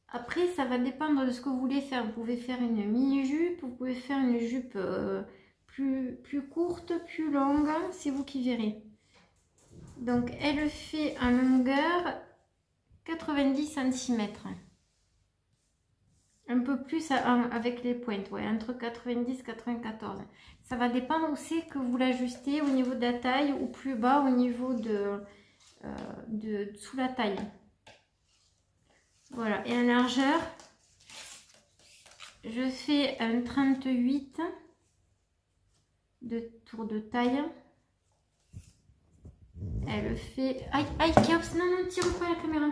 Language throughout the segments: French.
Après, ça va dépendre de ce que vous voulez faire. Vous pouvez faire une mini-jupe, vous pouvez faire une jupe plus courte, plus longue, c'est vous qui verrez. Donc, elle fait en longueur 90 cm. Un peu plus avec les pointes, ouais, entre 90 et 94. Ça va dépendre où c'est que vous l'ajustez au niveau de la taille ou plus bas au niveau de sous la taille. Voilà, et en largeur, je fais un 38 de tour de taille. Elle fait... Aïe, aïe, Kiops, non, non, tire pas la caméra.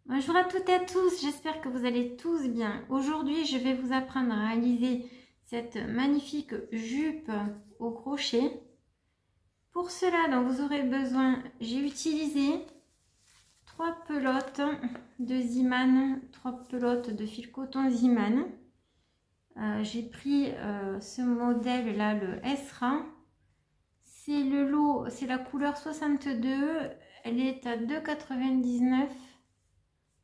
Bonjour à toutes et à tous, j'espère que vous allez tous bien. Aujourd'hui, je vais vous apprendre à réaliser cette magnifique jupe au crochet. Pour cela, donc, vous aurez besoin, j'ai utilisé 3 pelotes de Ziman, 3 pelotes de fil coton Ziman. J'ai pris ce modèle là, le Esra. C'est le lot, c'est la couleur 62, elle est à 2,99 €.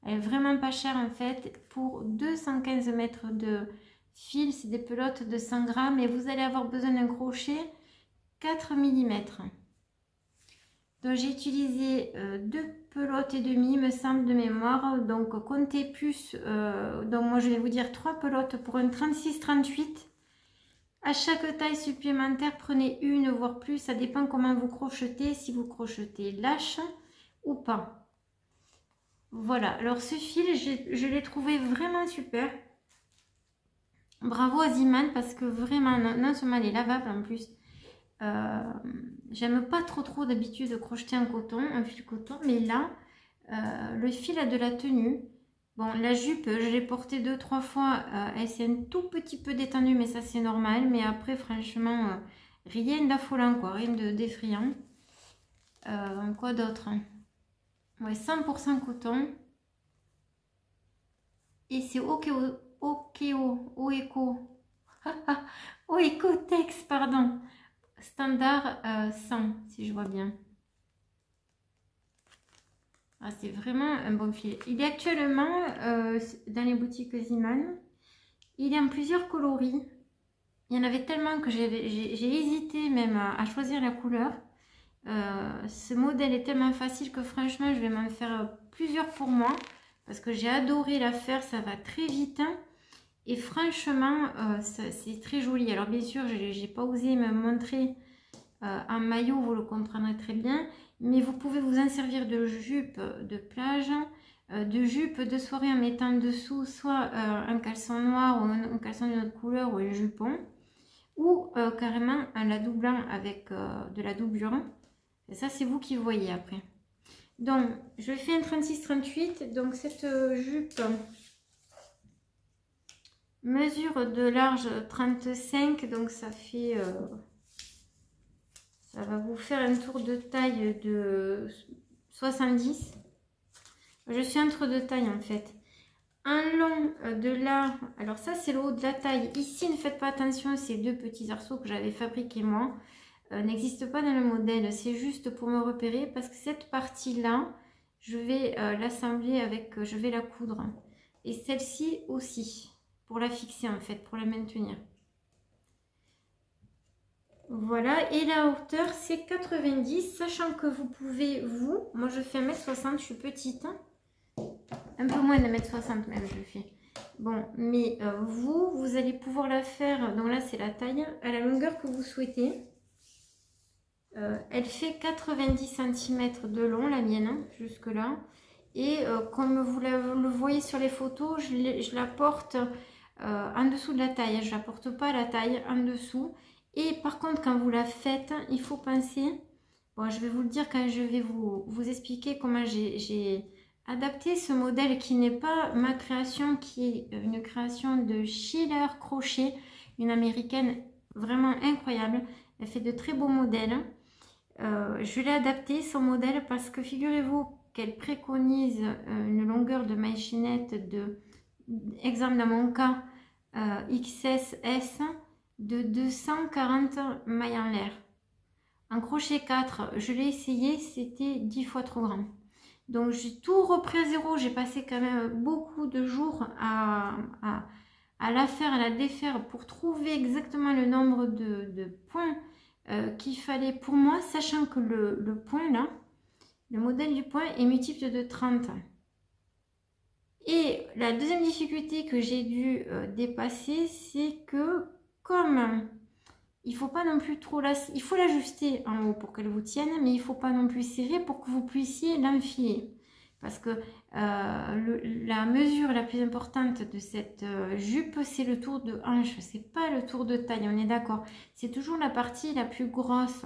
Elle est vraiment pas chère en fait. Pour 215 mètres de fil, c'est des pelotes de 100 grammes et vous allez avoir besoin d'un crochet 4 mm. Donc j'ai utilisé 2 pelotes et demie, me semble, de mémoire. Donc comptez plus. Donc moi je vais vous dire 3 pelotes pour un 36-38. À chaque taille supplémentaire, prenez une voire plus. Ça dépend comment vous crochetez. Si vous crochetez lâche ou pas. Voilà, alors ce fil, je l'ai trouvé vraiment super. Bravo à Ziman parce que vraiment, non seulement il est lavable en plus. J'aime pas trop d'habitude crocheter en coton, un fil coton, mais là, le fil a de la tenue. Bon, la jupe, je l'ai portée 2-3 fois, elle s'est un tout petit peu détendue, mais ça c'est normal. Mais après, franchement, rien d'affolant, quoi, rien d'effrayant. Quoi d'autre? Ouais, 100% coton. Et c'est Oeco-Tex, pardon. Standard 100, si je vois bien. Ah, c'est vraiment un bon fil. Il est actuellement dans les boutiques Ziman. Il est en plusieurs coloris. Il y en avait tellement que j'ai hésité même à choisir la couleur. Ce modèle est tellement facile que franchement, je vais m'en faire plusieurs pour moi. Parce que j'ai adoré la faire, ça va très vite. Et franchement, c'est très joli. Alors bien sûr, je n'ai pas osé me montrer en maillot, vous le comprendrez très bien. Mais vous pouvez vous en servir de jupe de plage, de jupe de soirée en mettant dessous soit un caleçon noir ou un caleçon d'une autre couleur ou un jupon. Ou carrément en la doublant avec de la doublure. Et ça, c'est vous qui voyez après. Donc, je fais un 36-38. Donc, cette jupe mesure de large 35. Donc, ça fait... ça va vous faire un tour de taille de 70. Je suis entre deux tailles en fait. Un long de là... Alors, ça, c'est le haut de la taille. Ici, ne faites pas attention. Ces deux petits arceaux que j'avais fabriqués moi n'existent pas dans le modèle. C'est juste pour me repérer parce que cette partie-là... je vais l'assembler avec, je vais la coudre. Et celle-ci aussi, pour la fixer en fait, pour la maintenir. Voilà, et la hauteur c'est 90, sachant que vous pouvez, moi je fais 1m60, je suis petite. Un peu moins de 1m60 même je fais. Bon, mais vous allez pouvoir la faire, donc là c'est la taille, à la longueur que vous souhaitez. Elle fait 90 cm de long, la mienne, jusque là. Et comme vous le voyez sur les photos, je la porte en dessous de la taille. Je ne la porte pas à la taille, en dessous. Et par contre, quand vous la faites, il faut penser... Bon, je vais vous le dire quand je vais vous expliquer comment j'ai adapté ce modèle qui n'est pas ma création, qui est une création de Schiller Crochet, une américaine vraiment incroyable. Elle fait de très beaux modèles. Je l'ai adapté son modèle parce que figurez-vous qu'elle préconise une longueur de maille chaînette de, exemple dans mon cas, XS de 240 mailles en l'air. En crochet 4, je l'ai essayé, c'était 10 fois trop grand. Donc j'ai tout repris à zéro, j'ai passé quand même beaucoup de jours à la faire, à la défaire pour trouver exactement le nombre de points qu'il fallait pour moi, sachant que le point là, le modèle du point est multiple de 30. Et la deuxième difficulté que j'ai dû dépasser, c'est que comme il faut pas non plus trop il faut l'ajuster en haut pour qu'elle vous tienne, mais il faut pas non plus serrer pour que vous puissiez l'enfiler. Parce que la mesure la plus importante de cette jupe, c'est le tour de hanche, c'est pas le tour de taille, on est d'accord. C'est toujours la partie la plus grosse.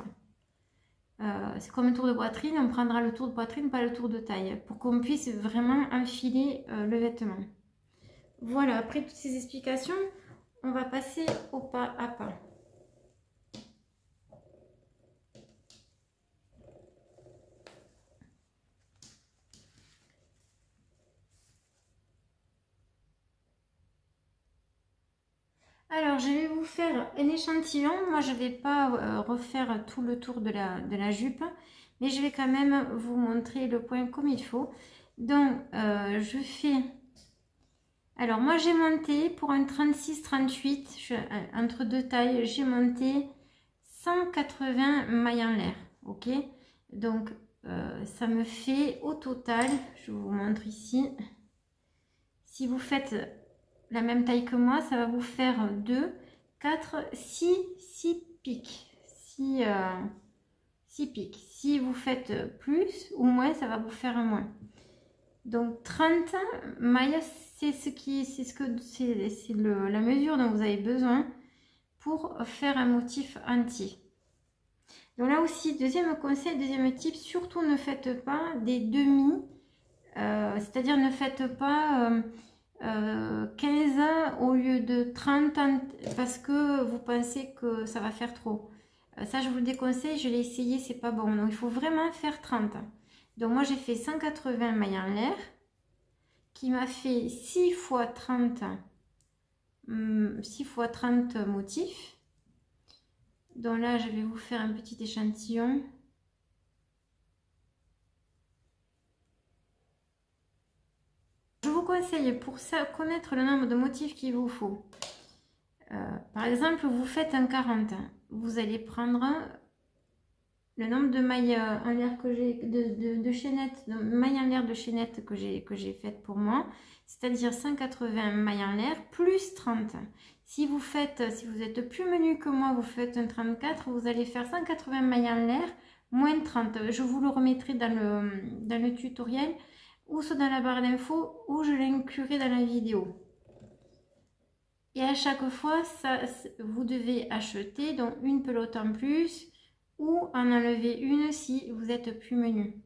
C'est comme un tour de poitrine, on prendra le tour de poitrine, pas le tour de taille, pour qu'on puisse vraiment enfiler le vêtement. Voilà, après toutes ces explications, on va passer au pas à pas. Alors, je vais vous faire un échantillon. Moi, je ne vais pas refaire tout le tour de la jupe, mais je vais quand même vous montrer le point comme il faut. Donc, je fais... Alors, moi, j'ai monté pour un 36-38, entre deux tailles, j'ai monté 180 mailles en l'air. Ok? Donc, ça me fait au total, je vous montre ici, si vous faites la même taille que moi, ça va vous faire 2, 4, 6 pics. 6 pics. Si vous faites plus ou moins, ça va vous faire moins. Donc 30 mailles, c'est la mesure dont vous avez besoin pour faire un motif entier. Donc là aussi, deuxième conseil, deuxième type, surtout ne faites pas des demi, c'est-à-dire ne faites pas 15 au lieu de 30 parce que vous pensez que ça va faire trop. Ça, je vous le déconseille, je l'ai essayé, c'est pas bon. Donc, il faut vraiment faire 30. Donc, moi, j'ai fait 180 mailles en l'air qui m'a fait 6 x 30, 6 x 30 motifs. Donc là, je vais vous faire un petit échantillon. Je vous conseille pour ça connaître le nombre de motifs qu'il vous faut. Par exemple, vous faites un 40. Vous allez prendre le nombre de mailles en l'air que j'ai, de chaînettes, de mailles en l'air de chaînettes que j'ai faites pour moi, c'est-à-dire 180 mailles en l'air plus 30. Si vous êtes plus menu que moi, vous faites un 34, vous allez faire 180 mailles en l'air moins 30. Je vous le remettrai dans le tutoriel ou soit dans la barre d'infos ou je l'inclurai dans la vidéo. Et à chaque fois, vous devez acheter donc une pelote en plus ou en enlever une si vous êtes plus menu.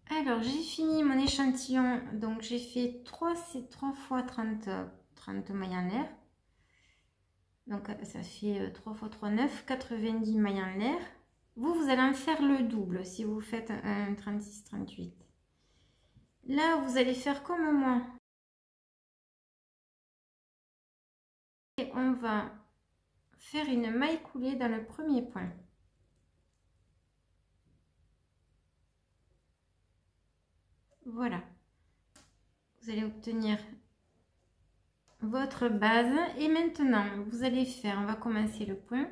Alors, j'ai fini mon échantillon. Donc, j'ai fait 3 x 30 mailles en l'air. Donc, ça fait 3 x 3, 9, 90 mailles en l'air. Vous allez en faire le double si vous faites un 36-38. Là, vous allez faire comme moi. Et on va faire une maille coulée dans le premier point. Voilà. Vous allez obtenir votre base. Et maintenant, vous allez faire, on va commencer le point.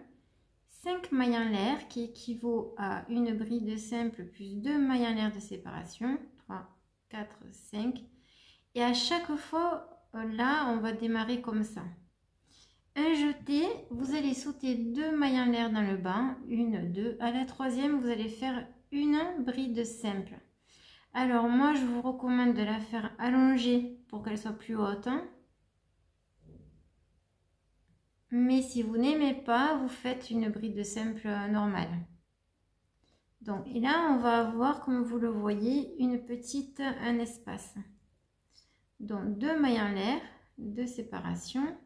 5 mailles en l'air qui équivaut à une bride simple plus 2 mailles en l'air de séparation. 3, 4, 5. Et à chaque fois, là, on va démarrer comme ça. Un jeté, vous allez sauter 2 mailles en l'air dans le bas. 1, 2. À la troisième, vous allez faire une bride simple. Alors, moi, je vous recommande de la faire allonger pour qu'elle soit plus haute. Mais si vous n'aimez pas, vous faites une bride simple normale. Donc, et là, on va avoir, comme vous le voyez, un espace. Donc, 2 mailles en l'air, 2 séparations,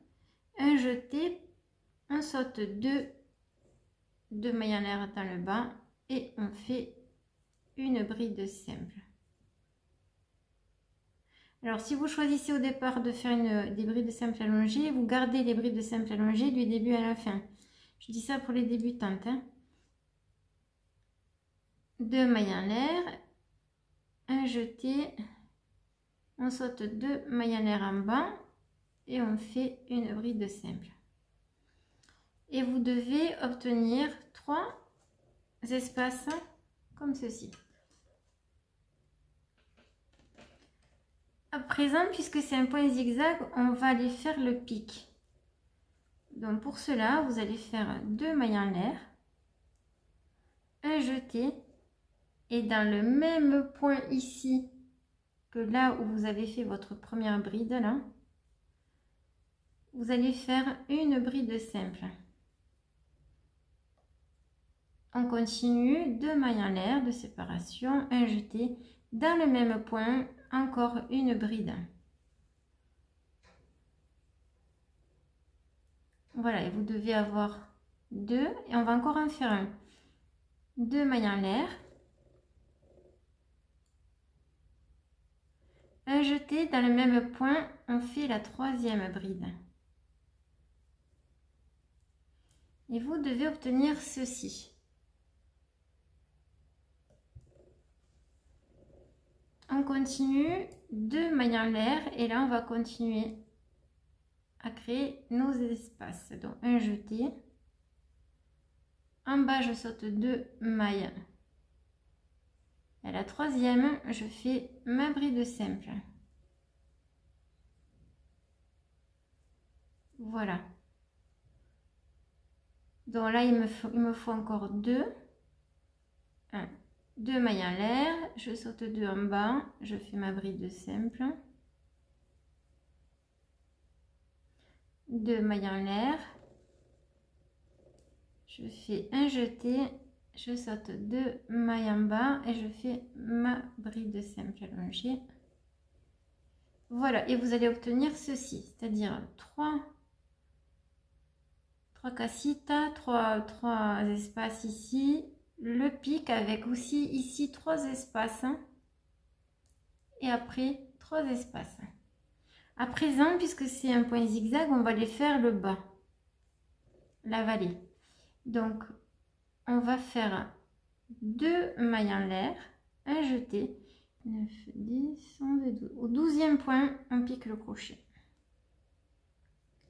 un jeté, on saute 2 mailles en l'air dans le bas et on fait une bride simple. Alors, si vous choisissez au départ de faire des brides simples allongées, vous gardez les brides simples allongées du début à la fin. Je dis ça pour les débutantes. Hein. 2 mailles en l'air, un jeté, on saute 2 mailles en l'air en bas et on fait une bride simple. Et vous devez obtenir 3 espaces comme ceci. À présent, puisque c'est un point zigzag, on va aller faire le pic. Donc pour cela, vous allez faire 2 mailles en l'air, un jeté, et dans le même point ici que là où vous avez fait votre première bride, là, vous allez faire une bride simple. On continue, 2 mailles en l'air de séparation, un jeté, dans le même point, encore une bride. Voilà, et vous devez avoir 2, et on va encore en faire un. 2 mailles en l'air, un jeté, dans le même point, on fait la 3e bride. Et vous devez obtenir ceci. On continue, 2 mailles en l'air, et là on va continuer à créer nos espaces. Donc un jeté, en bas je saute 2 mailles, à la 3e je fais ma bride simple. Voilà. Donc là il me faut encore 2, 1, 2 mailles en l'air, je saute 2 en bas, je fais ma bride simple, 2 mailles en l'air, je fais un jeté, je saute 2 mailles en bas et je fais ma bride simple allongée. Voilà, et vous allez obtenir ceci, c'est-à-dire 3 cassitas, 3 espaces ici, le pic avec aussi ici 3 espaces et après 3 espaces. À présent, puisque c'est un point zigzag, on va aller faire le bas, la vallée. Donc on va faire 2 mailles en l'air, un jeté, 9, 10, 11 et 12. Au 12e point, on pique le crochet.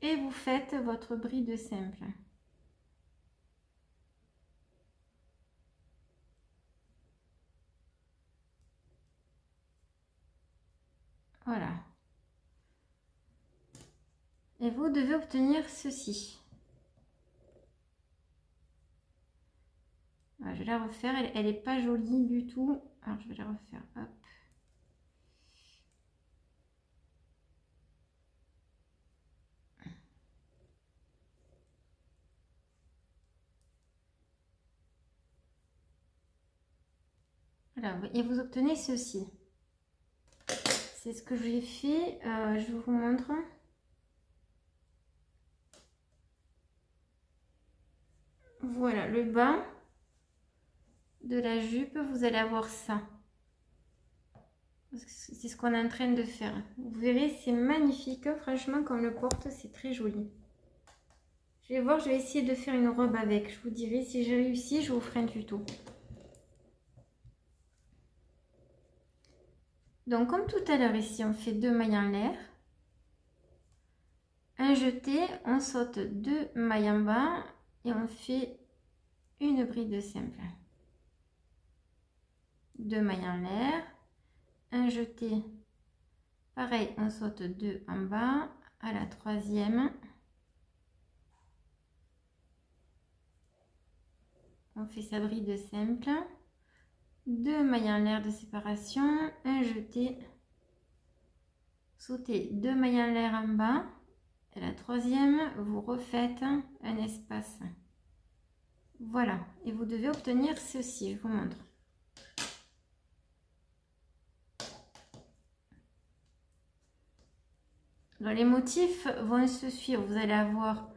Et vous faites votre bride simple. Voilà. Et vous devez obtenir ceci. Voilà, je vais la refaire, elle n'est pas jolie du tout. Alors je vais la refaire. Hop. Voilà, et vous obtenez ceci. C'est ce que j'ai fait. Je vous montre. Voilà, le bas de la jupe, vous allez avoir ça. C'est ce qu'on est en train de faire. Vous verrez, c'est magnifique. Franchement, comme le porte, c'est très joli. Je vais voir, je vais essayer de faire une robe avec. Je vous dirai si j'ai réussi, je vous ferai un tuto. Donc, comme tout à l'heure ici, on fait 2 mailles en l'air. Un jeté, on saute 2 mailles en bas et on fait une bride simple. 2 mailles en l'air, un jeté, pareil, on saute 2 en bas, à la 3e, on fait sa bride simple, 2 mailles en l'air de séparation, un jeté, sautez 2 mailles en l'air en bas, à la 3e, vous refaites un espace. Voilà, et vous devez obtenir ceci, je vous montre. Alors, les motifs vont se suivre. Vous allez avoir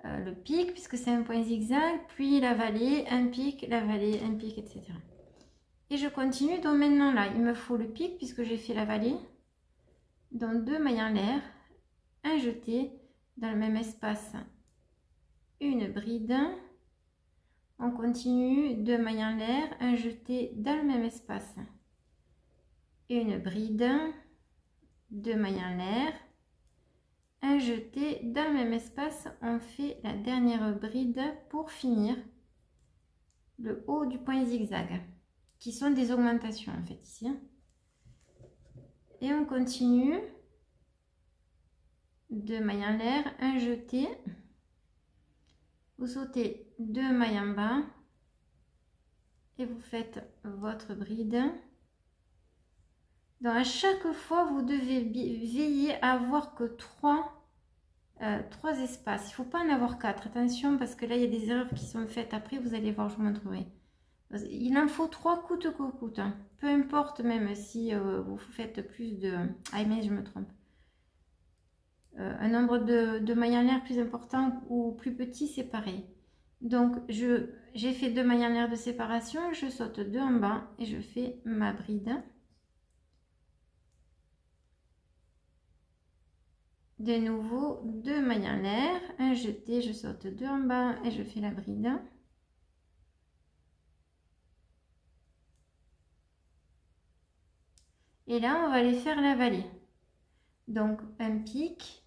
le pic, puisque c'est un point zigzag, puis la vallée, un pic, la vallée, un pic, etc. Et je continue. Donc maintenant, là, il me faut le pic, puisque j'ai fait la vallée. Donc 2 mailles en l'air, un jeté dans le même espace, une bride. On continue, 2 mailles en l'air, un jeté dans le même espace, une bride, 2 mailles en l'air, un jeté dans le même espace. On fait la dernière bride pour finir le haut du point zigzag, qui sont des augmentations en fait ici. Et on continue, 2 mailles en l'air, un jeté, vous sautez 2 mailles en bas et vous faites votre bride. Donc à chaque fois vous devez veiller à avoir que 3 espaces. Il ne faut pas en avoir 4, attention, parce que là il y a des erreurs qui sont faites après, vous allez voir, je vous montrerai. Il en faut 3 coûte que coûte, hein. Peu importe, même si vous faites plus de... Ah mais je me trompe. Un nombre de mailles en l'air plus important ou plus petit, c'est pareil. Donc j'ai fait 2 mailles en l'air de séparation, je saute 2 en bas et je fais ma bride. De nouveau 2 mailles en l'air, un jeté, je saute 2 en bas et je fais la bride. Et là on va aller faire la vallée. Donc un pic,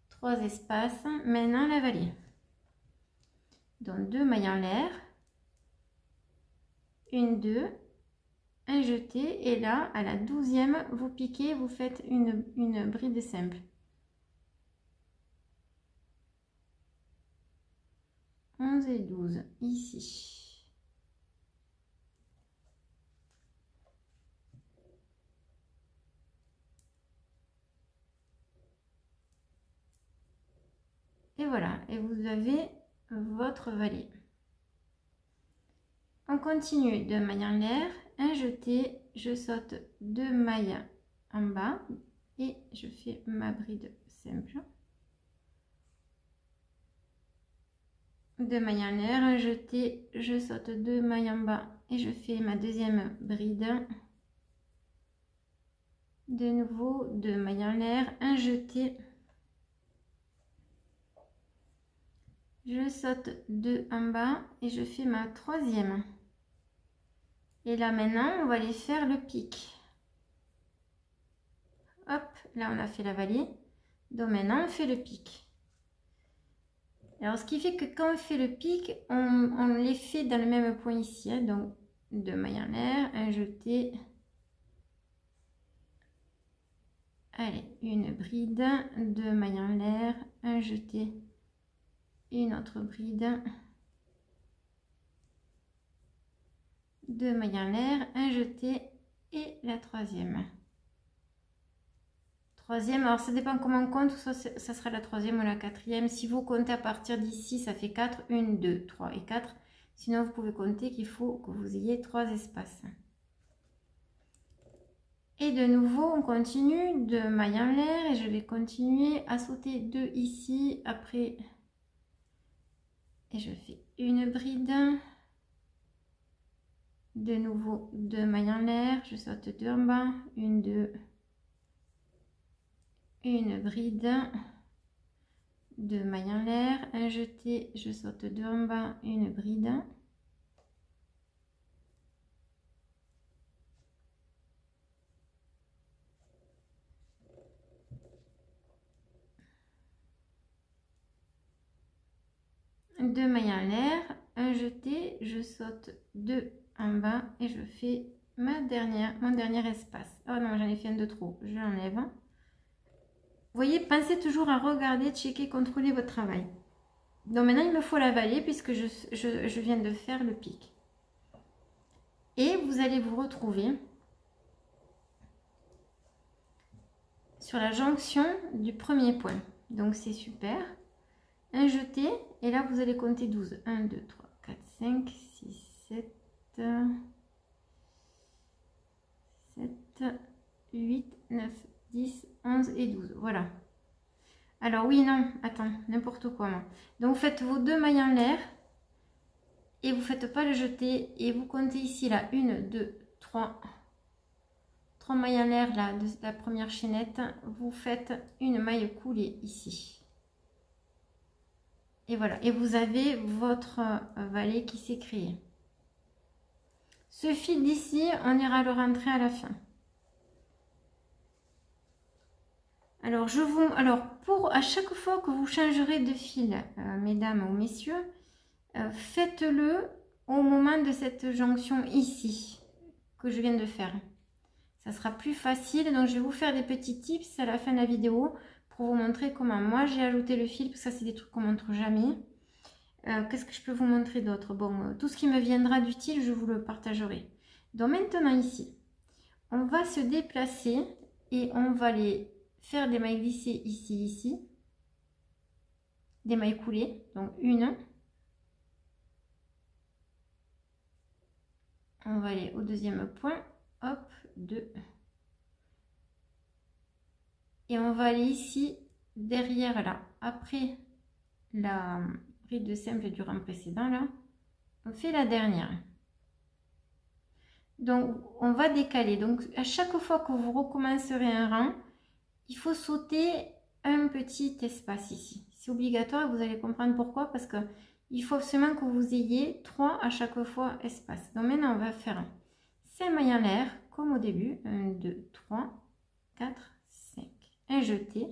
3 espaces, maintenant la vallée. Donc 2 mailles en l'air, 1, 2, un jeté, et là à la 12e vous piquez, vous faites une bride simple. 11 et 12 ici. Et voilà, et vous avez votre vallée. On continue, 2 mailles en l'air, un jeté, je saute 2 mailles en bas et je fais ma bride simple. 2 mailles en l'air, un jeté, je saute 2 mailles en bas et je fais ma deuxième bride. De nouveau 2 mailles en l'air, un jeté, je saute 2 en bas et je fais ma troisième. Et là maintenant on va aller faire le pic. Hop, là on a fait la vallée. Donc maintenant on fait le pic. Alors ce qui fait que quand on fait le pic, on les fait dans le même point ici, hein. Donc 2 mailles en l'air, un jeté. Allez, une bride, 2 mailles en l'air, un jeté, une autre bride, 2 mailles en l'air, un jeté et la troisième. Troisième, alors ça dépend comment on compte, soit ça sera la troisième ou la quatrième. Si vous comptez à partir d'ici, ça fait 4, 1, 2, 3 et 4. Sinon, vous pouvez compter qu'il faut que vous ayez 3 espaces. Et de nouveau, on continue, 2 mailles en l'air et je vais continuer à sauter 2 ici. Après, et je fais une bride. De nouveau 2 mailles en l'air, je saute 2 en bas, 1, 2, une bride, 2 mailles en l'air, un jeté, je saute 2 en bas, une bride. Deux mailles en l'air, un jeté, je saute 2 en bas et je fais mon dernier espace. Oh non, j'en ai fait un de trop, je l'enlève. Vous voyez, pensez toujours à regarder, checker, contrôler votre travail. Donc maintenant il me faut la vallée puisque je viens de faire le pic. Et vous allez vous retrouver sur la jonction du premier point. Donc c'est super. Un jeté, et là vous allez compter 12. 1, 2, 3, 4, 5, 6, 7, 8, 9, 10, 11 et 12. Voilà. Alors oui, non, attends, n'importe quoi moi. Donc vous faites vos 2 mailles en l'air et vous faites pas le jeté et vous comptez ici là 1, 2, 3 3 mailles en l'air là de la première chaînette, vous faites une maille coulée ici. Et voilà, et vous avez votre valet qui s'est créé. Ce fil d'ici, on ira le rentrer à la fin. Alors, pour à chaque fois que vous changerez de fil, mesdames ou messieurs, faites-le au moment de cette jonction ici, que je viens de faire. Ça sera plus facile, donc je vais vous faire des petits tips à la fin de la vidéo pour vous montrer comment moi j'ai ajouté le fil, parce que ça c'est des trucs qu'on montre jamais. Qu'est-ce que je peux vous montrer d'autre? Bon, tout ce qui me viendra d'utile, je vous le partagerai. Donc maintenant ici, on va se déplacer et on va les faire des mailles glissées ici, ici. Des mailles coulées, donc une. On va aller au deuxième point, hop, 2. Et on va aller ici, derrière là, après la bride de simple du rang précédent là, on fait la dernière. Donc on va décaler. Donc à chaque fois que vous recommencerez un rang, il faut sauter un petit espace ici. C'est obligatoire, vous allez comprendre pourquoi, parce que il faut absolument que vous ayez 3 à chaque fois espace. Donc maintenant on va faire 5 mailles en l'air comme au début. 1, 2, 3, 4, 5. Un jeté.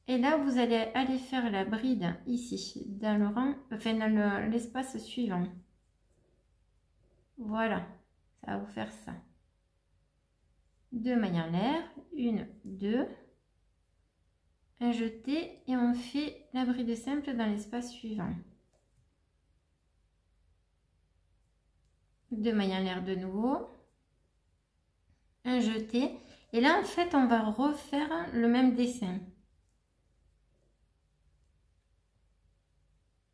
Et là, vous allez aller faire la bride ici, dans le rang, enfin dans l'espace suivant. Voilà, ça va vous faire ça. 2 mailles en l'air, 1, 2, un jeté et on fait la bride simple dans l'espace suivant. 2 mailles en l'air de nouveau, un jeté et là en fait on va refaire le même dessin.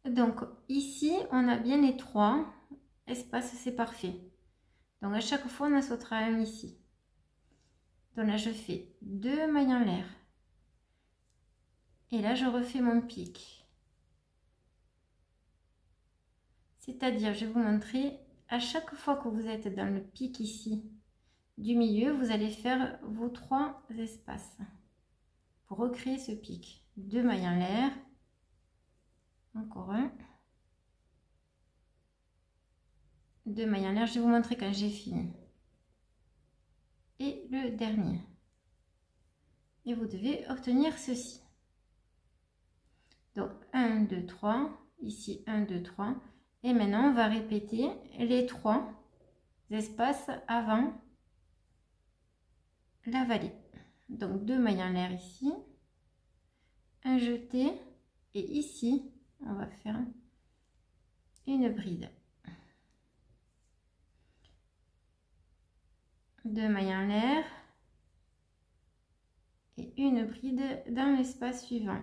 Donc ici, on a bien les 3 espaces, c'est parfait. Donc à chaque fois, on en sautera un ici. Donc là, je fais 2 mailles en l'air. Et là, je refais mon pic. C'est-à-dire, je vais vous montrer, à chaque fois que vous êtes dans le pic ici du milieu, vous allez faire vos 3 espaces pour recréer ce pic. 2 mailles en l'air. Encore un. 2 mailles en l'air, je vais vous montrer quand j'ai fini. Et le dernier. Et vous devez obtenir ceci. Donc 1, 2, 3, ici 1, 2, 3. Et maintenant, on va répéter les 3 espaces avant la vallée. Donc 2 mailles en l'air ici, un jeté, et ici, on va faire une bride. 2 mailles en l'air et une bride dans l'espace suivant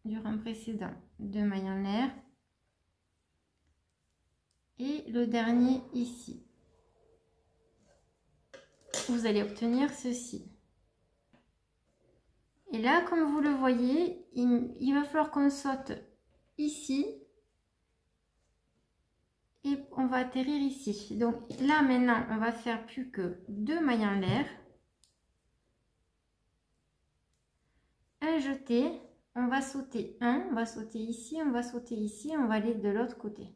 du rang précédent. 2 mailles en l'air et le dernier ici. Vous allez obtenir ceci. Et là, comme vous le voyez, il va falloir qu'on saute ici et on va atterrir ici. Donc là maintenant, on va faire plus que 2 mailles en l'air, un jeté, on va sauter un, on va sauter ici, on va sauter ici, on va aller de l'autre côté.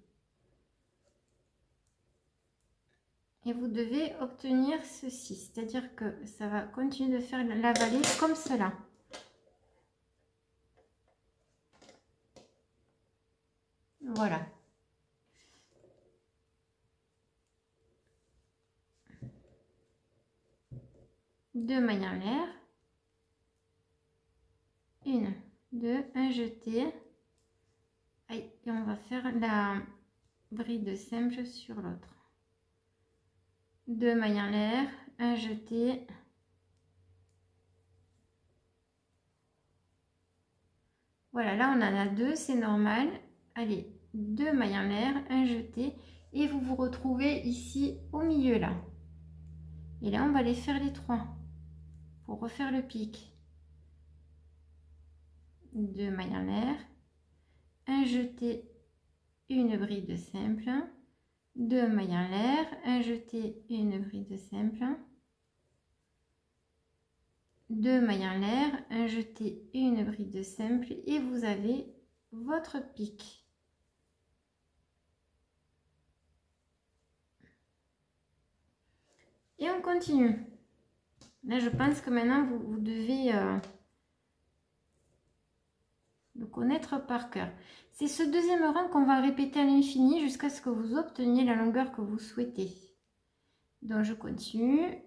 Et vous devez obtenir ceci, c'est-à-dire que ça va continuer de faire la vallée comme cela. Voilà. Deux mailles en l'air. Une, deux, un jeté. Et on va faire la bride simple sur l'autre. Deux mailles en l'air, un jeté. Voilà, là on en a deux, c'est normal. Allez, deux mailles en l'air, un jeté. Et vous vous retrouvez ici au milieu là. Et là on va les faire les trois pour refaire le pic. Deux mailles en l'air, un jeté, une bride simple, deux mailles en l'air, un jeté, une bride simple, 2 mailles en l'air, un jeté, une bride simple et vous avez votre pic. Et on continue. Là, je pense que maintenant, vous devez le connaître par cœur. C'est ce deuxième rang qu'on va répéter à l'infini jusqu'à ce que vous obteniez la longueur que vous souhaitez. Donc, je continue.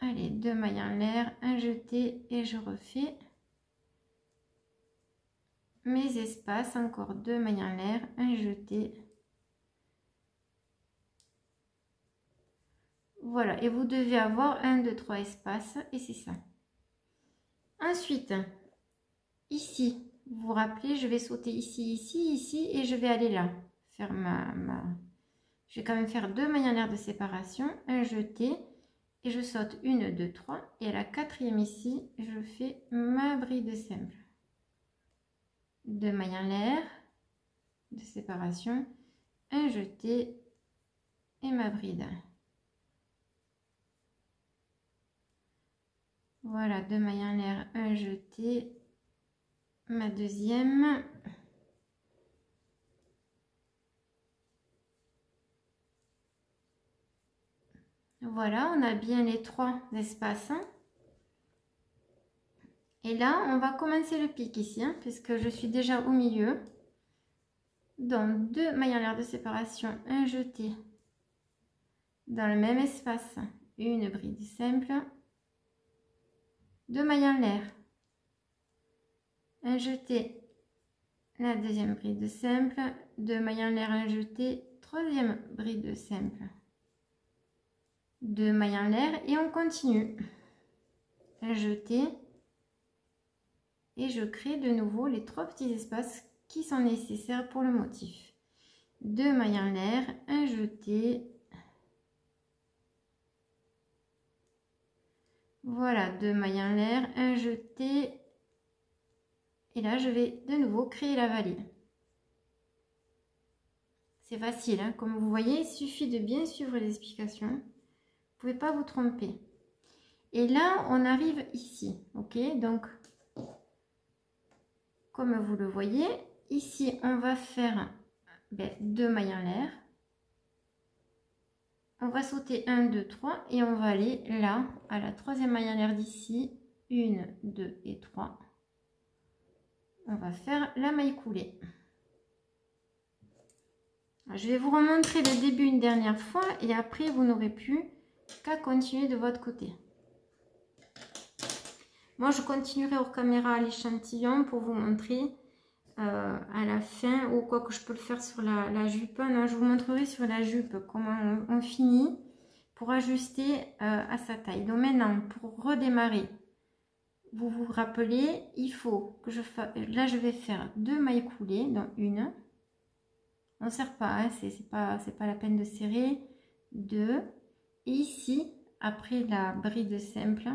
Allez, 2 mailles en l'air, un jeté et je refais mes espaces. Encore 2 mailles en l'air, un jeté. Voilà, et vous devez avoir 1, 2, 3 espaces et c'est ça. Ensuite, ici, vous vous rappelez, je vais sauter ici, ici, ici et je vais aller là. Faire Je vais quand même faire 2 mailles en l'air de séparation, un jeté et je saute 1, 2, 3 et à la quatrième ici, je fais ma bride simple. 2 mailles en l'air de séparation, un jeté et ma bride. Voilà, 2 mailles en l'air, un jeté, ma deuxième. Voilà, on a bien les 3 espaces. Et là, on va commencer le pic ici, puisque je suis déjà au milieu. Donc, 2 mailles en l'air de séparation, un jeté dans le même espace, une bride simple, 2 mailles en l'air, un jeté, la deuxième bride simple, 2 mailles en l'air, un jeté, troisième bride simple, 2 mailles en l'air et on continue. Un jeté et je crée de nouveau les 3 petits espaces qui sont nécessaires pour le motif. 2 mailles en l'air, un jeté. Voilà, 2 mailles en l'air, un jeté. Et là, je vais de nouveau créer la vallée. C'est facile, hein? Comme vous voyez, il suffit de bien suivre les explications. Vous ne pouvez pas vous tromper. Et là, on arrive ici, ok? Donc, comme vous le voyez, ici, on va faire 2 mailles en l'air. On va sauter 1, 2, 3 et on va aller là, à la troisième maille en l'air d'ici. 1, 2 et 3. On va faire la maille coulée. Je vais vous remontrer le début une dernière fois et après, vous n'aurez plus qu'à continuer de votre côté. Moi, je continuerai hors caméra l'échantillon pour vous montrer à la fin, ou quoi que je peux le faire sur la jupe. Non, je vous montrerai sur la jupe comment on finit pour ajuster à sa taille. Donc maintenant, pour redémarrer, vous vous rappelez, il faut que je fasse, là je vais faire 2 mailles coulées, donc une, on ne serre pas, hein, c'est pas la peine de serrer, 2, et ici, après la bride simple,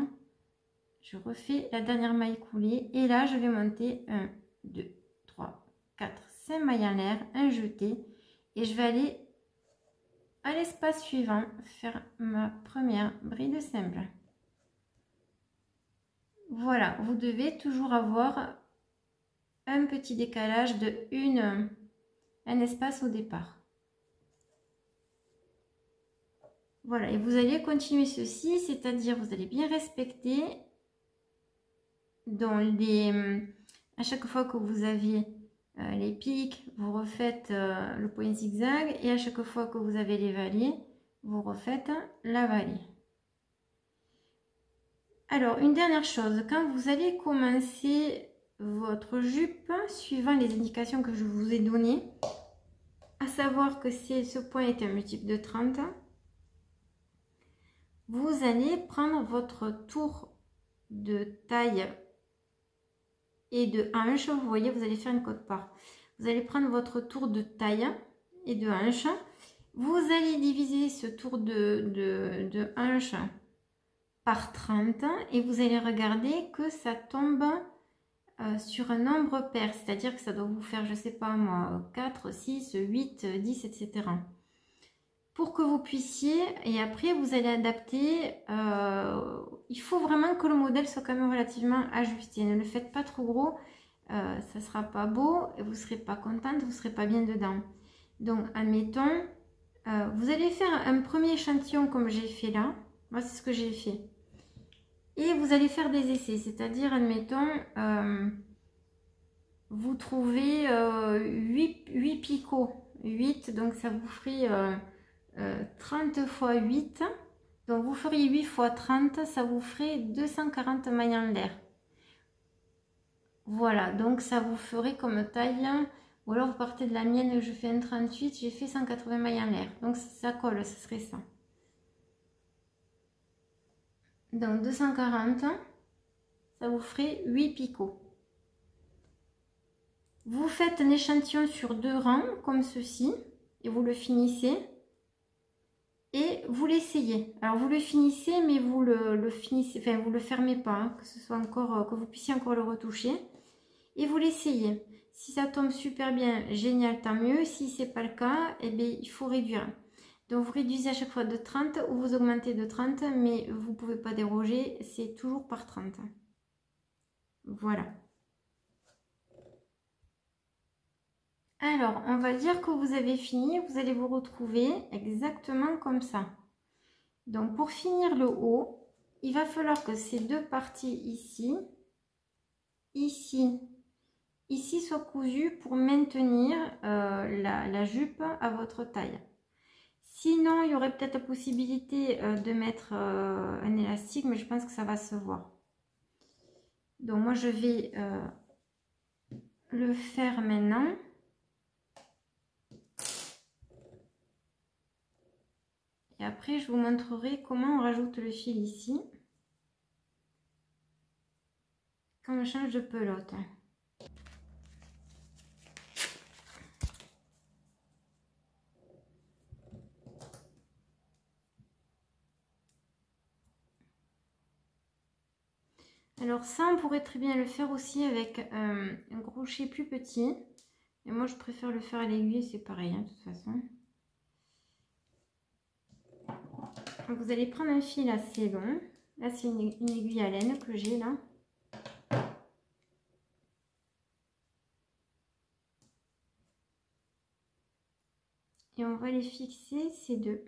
je refais la dernière maille coulée, et là je vais monter 1, 2, 3, 4, 5 mailles en l'air, un jeté, et je vais aller à l'espace suivant, faire ma première bride simple. Voilà, vous devez toujours avoir un petit décalage de un espace au départ. Voilà, et vous allez continuer ceci, c'est-à-dire vous allez bien respecter dans à chaque fois que vous avez les pics, vous refaites le point zigzag, et à chaque fois que vous avez les vallées, vous refaites la vallée. Alors, une dernière chose, quand vous allez commencer votre jupe, suivant les indications que je vous ai données, à savoir que ce point est un multiple de 30, vous allez prendre votre tour de taille et de hanche. Vous voyez, vous allez faire une cote-part. Vous allez prendre votre tour de taille et de hanche. Vous allez diviser ce tour de hanche par 30 et vous allez regarder que ça tombe sur un nombre pair, c'est-à-dire que ça doit vous faire, je sais pas moi, 4, 6, 8, 10, etc. pour que vous puissiez, et après vous allez adapter. Il faut vraiment que le modèle soit quand même relativement ajusté. Ne le faites pas trop gros, ça sera pas beau, et vous serez pas contente, vous serez pas bien dedans. Donc admettons, vous allez faire un premier échantillon comme j'ai fait là. Moi c'est ce que j'ai fait. Et vous allez faire des essais, c'est-à-dire admettons, vous trouvez 8 picots. 8, donc ça vous ferait 30 fois 8. Donc vous feriez 8 fois 30, ça vous ferait 240 mailles en l'air. Voilà, donc ça vous ferait comme taille, ou alors vous partez de la mienne, je fais un 38, j'ai fait 180 mailles en l'air. Donc ça colle, ce serait ça. Donc 240, ça vous ferait 8 picots. Vous faites un échantillon sur 2 rangs, comme ceci, et vous le finissez. Et vous l'essayez. Alors vous le finissez, mais vous le finissez, enfin vous le fermez pas, hein, que ce soit encore, que vous puissiez encore le retoucher. Et vous l'essayez. Si ça tombe super bien, génial, tant mieux. Si c'est pas le cas, eh bien, il faut réduire. Donc vous réduisez à chaque fois de 30 ou vous augmentez de 30, mais vous ne pouvez pas déroger, c'est toujours par 30. Voilà. Alors, on va dire que vous avez fini, vous allez vous retrouver exactement comme ça. Donc pour finir le haut, il va falloir que ces deux parties ici, ici soient cousues pour maintenir la jupe à votre taille. Sinon, il y aurait peut-être la possibilité de mettre un élastique, mais je pense que ça va se voir. Donc moi je vais le faire maintenant. Et après, je vous montrerai comment on rajoute le fil ici. Quand on change de pelote. Alors ça, on pourrait très bien le faire aussi avec un crochet plus petit. Et moi, je préfère le faire à l'aiguille, c'est pareil, hein, de toute façon. Vous allez prendre un fil assez long. Là, c'est une aiguille à laine que j'ai là. Et on va les fixer, ces deux.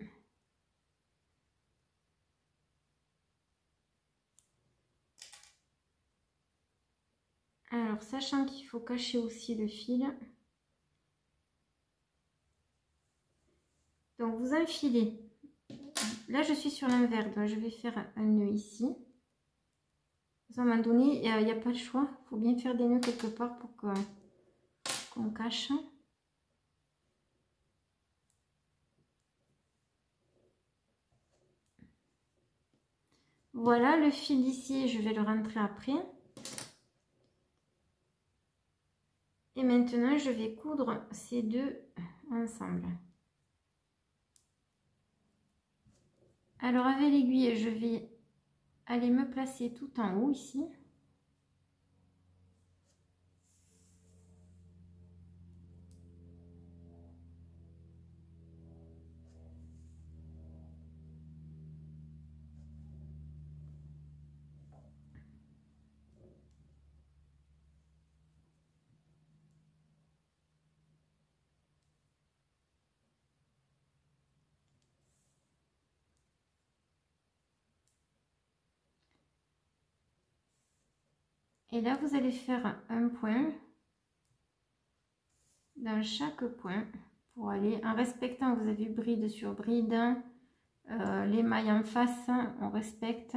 Alors, sachant qu'il faut cacher aussi le fil. Donc, vous enfilez. Là, je suis sur l'envers, donc je vais faire un nœud ici. À un moment donné, il n'y a pas le choix. Il faut bien faire des nœuds quelque part pour qu'on cache. Voilà, le fil ici, je vais le rentrer après. Et maintenant, je vais coudre ces deux ensemble. Alors, avec l'aiguille, je vais aller me placer tout en haut ici. Et là, vous allez faire un point dans chaque point pour aller en respectant, vous avez vu, bride sur bride, les mailles en face, on respecte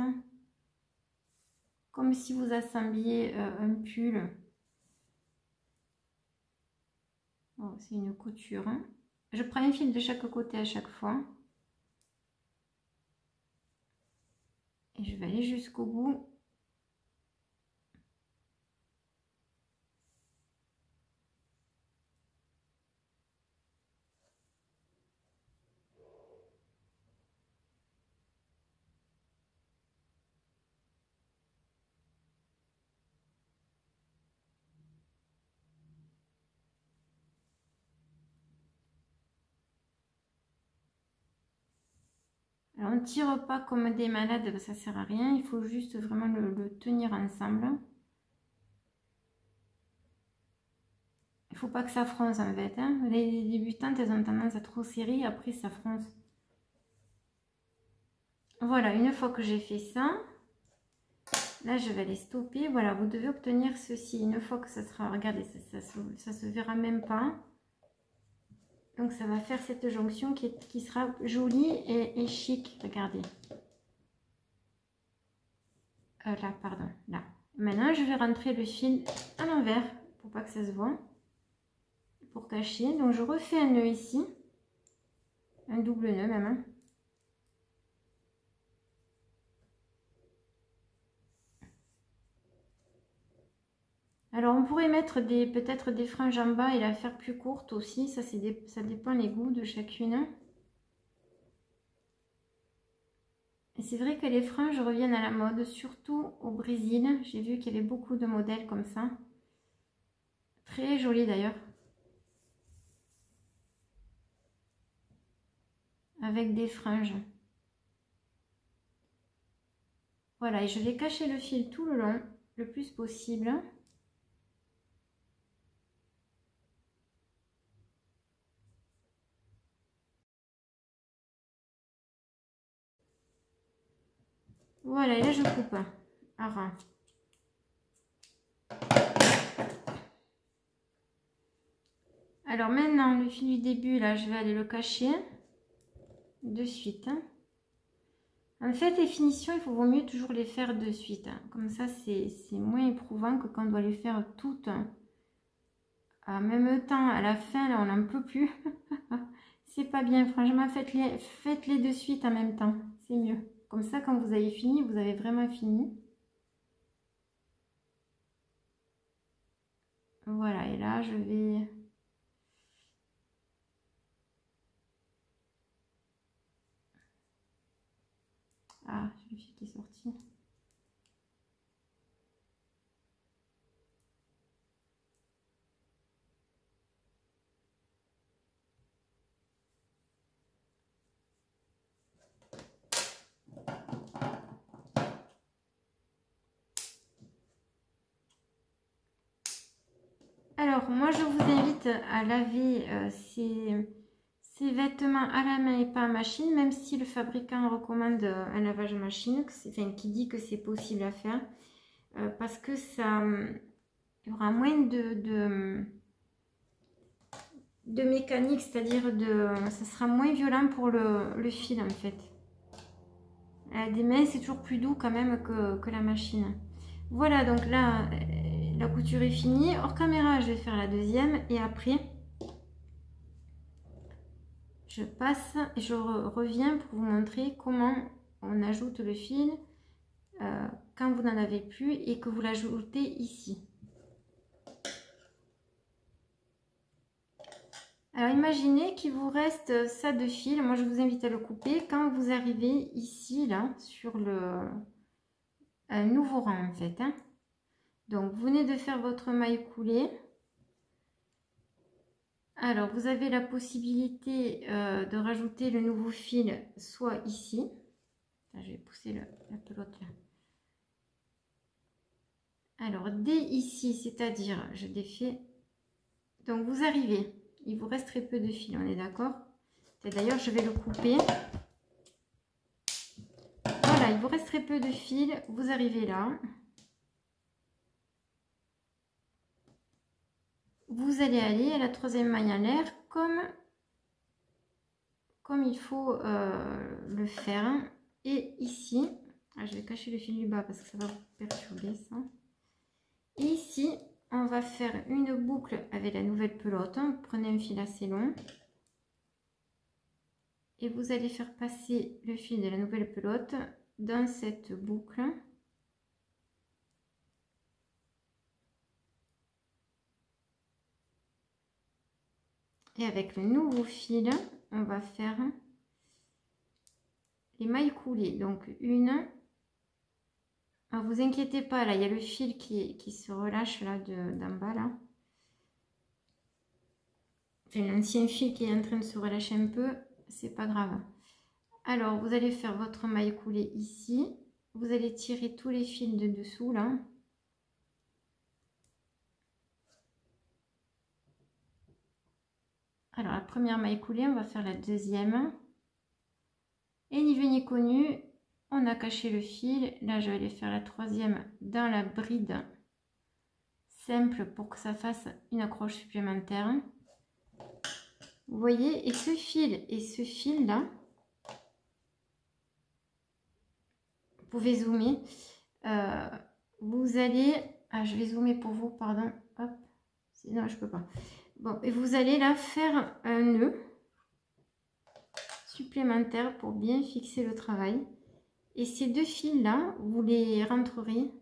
comme si vous assembliez un pull. Oh, c'est une couture. Je prends un fil de chaque côté à chaque fois. Et je vais aller jusqu'au bout. Alors on ne tire pas comme des malades, ça sert à rien, il faut juste vraiment le tenir ensemble. Il ne faut pas que ça fronce en fait, hein. Les débutantes, elles ont tendance à trop serrer, après ça fronce. Voilà, une fois que j'ai fait ça, là je vais les stopper. Voilà, vous devez obtenir ceci. Une fois que ça sera, regardez, ça se verra même pas. Donc ça va faire cette jonction qui sera jolie et chic, regardez. Là, pardon, là. Maintenant, je vais rentrer le fil à l'envers pour pas que ça se voit. Pour cacher. Donc je refais un nœud ici. Un double nœud même. Hein. Alors on pourrait mettre peut-être des franges en bas et la faire plus courte aussi. Ça dépend les goûts de chacune. Et c'est vrai que les franges reviennent à la mode, surtout au Brésil. J'ai vu qu'il y avait beaucoup de modèles comme ça. Très joli d'ailleurs. Avec des franges. Voilà, et je vais cacher le fil tout le long, le plus possible. Voilà, et là je coupe à ras. Alors maintenant, le fil du début, là, je vais aller le cacher de suite. En fait, les finitions, il vaut mieux toujours les faire de suite. Comme ça, c'est moins éprouvant que quand on doit les faire toutes en même temps. À la fin, là, on n'en peut plus. C'est pas bien, franchement, faites-les de suite en même temps. C'est mieux. Comme ça, quand vous avez fini, vous avez vraiment fini. Voilà, et là, je vais... Ah, j'ai le fil qui est sorti. Alors, moi, je vous invite à laver ces vêtements à la main et pas à machine, même si le fabricant recommande un lavage machine, enfin, qui dit que c'est possible à faire, parce que ça, il y aura moins de mécanique, c'est-à-dire ça sera moins violent pour le fil en fait. Des mains, c'est toujours plus doux quand même que la machine. Voilà, donc là, la couture est finie. Hors caméra, je vais faire la deuxième et après, je passe et je reviens pour vous montrer comment on ajoute le fil quand vous n'en avez plus et que vous l'ajoutez ici. Alors imaginez qu'il vous reste ça de fil. Moi je vous invite à le couper quand vous arrivez ici là sur un nouveau rang en fait. Hein. Donc vous venez de faire votre maille coulée. Alors vous avez la possibilité de rajouter le nouveau fil soit ici. Je vais pousser la pelote là. Alors dès ici, c'est-à-dire je défais. Donc vous arrivez. Il vous reste très peu de fil, on est d'accord? D'ailleurs, je vais le couper. Voilà, il vous reste très peu de fil. Vous arrivez là. Vous allez aller à la troisième maille en l'air comme il faut le faire. Et ici, je vais cacher le fil du bas parce que ça va vous perturber ça. Et ici, on va faire une boucle avec la nouvelle pelote. Vous prenez un fil assez long. Et vous allez faire passer le fil de la nouvelle pelote dans cette boucle. Et avec le nouveau fil, on va faire les mailles coulées. Donc une. Alors vous inquiétez pas, là il y a le fil qui se relâche là d'en bas là. Enfin, l'ancien fil qui est en train de se relâcher un peu, c'est pas grave. Alors, vous allez faire votre maille coulée ici. Vous allez tirer tous les fils de dessous, là. Alors, la première maille coulée, on va faire la deuxième. Et ni vu ni connu, on a caché le fil. Là, je vais aller faire la troisième dans la bride simple pour que ça fasse une accroche supplémentaire. Vous voyez, et ce fil là, vous pouvez zoomer. Vous allez, je vais zoomer pour vous, pardon. Hop, sinon je peux pas. Bon, et vous allez là faire un nœud supplémentaire pour bien fixer le travail. Et ces deux fils là, vous les rentrerez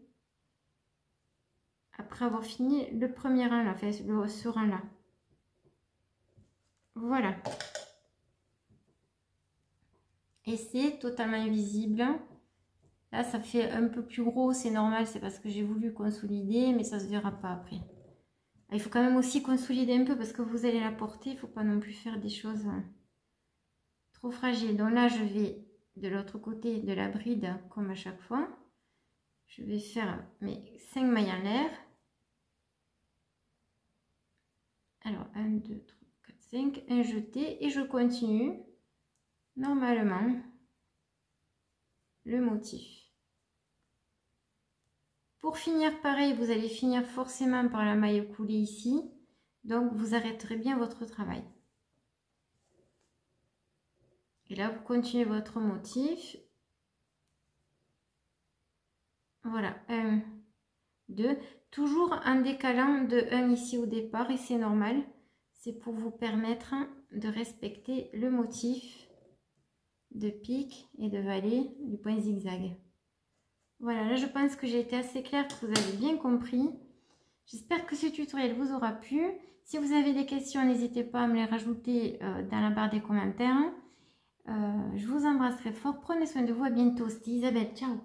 après avoir fini le premier rang là, enfin ce rang là. Voilà. Et c'est totalement invisible. Là, ça fait un peu plus gros, c'est normal, c'est parce que j'ai voulu consolider, mais ça se verra pas après. Il faut quand même aussi consolider un peu parce que vous allez la porter, il ne faut pas non plus faire des choses trop fragiles. Donc là, je vais de l'autre côté de la bride, comme à chaque fois. Je vais faire mes 5 mailles en l'air. Alors, 1, 2, 3, 4, 5, un jeté et je continue normalement le motif. Pour finir pareil, vous allez finir forcément par la maille coulée ici, donc vous arrêterez bien votre travail. Et là, vous continuez votre motif. Voilà, 1, 2, toujours en décalant de 1 ici au départ, et c'est normal, c'est pour vous permettre de respecter le motif de pique et de vallée du point zigzag. Voilà, là je pense que j'ai été assez claire, que vous avez bien compris. J'espère que ce tutoriel vous aura plu. Si vous avez des questions, n'hésitez pas à me les rajouter dans la barre des commentaires. Je vous embrasse très fort. Prenez soin de vous. À bientôt. C'était Isabelle. Ciao.